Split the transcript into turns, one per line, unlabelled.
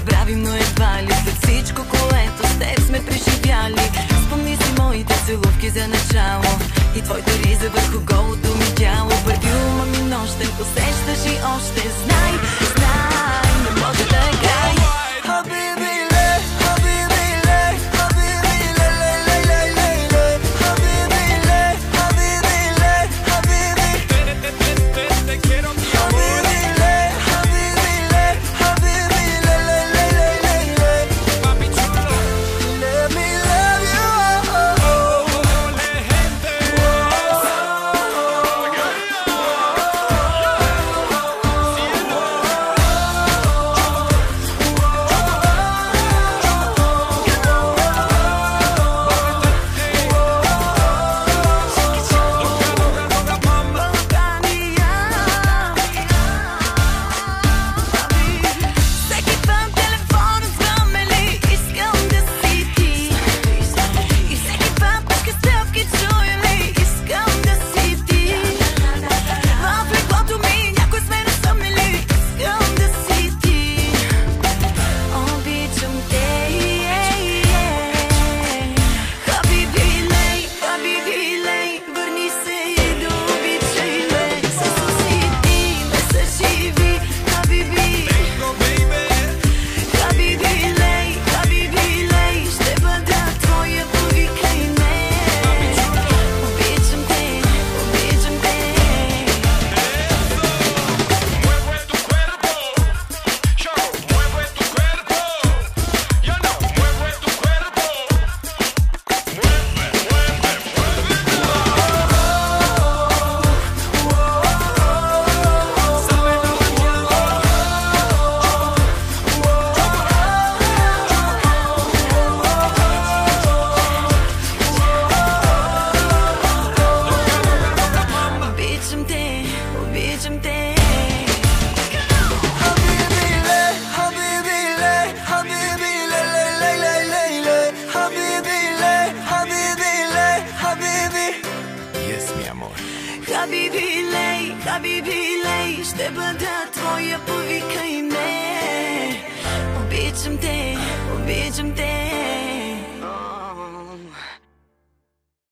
забравим, но едва ли след всичко, което с теб сме преживяли. Спомни си моите целувки за начало и твоята риза върху голото ми тяло. Парфюма ми нощен усещаш и още знай, знай, не може да е край.
Habibi lej, ще бъда твоя, повикай ме. Обичам те, обичам те.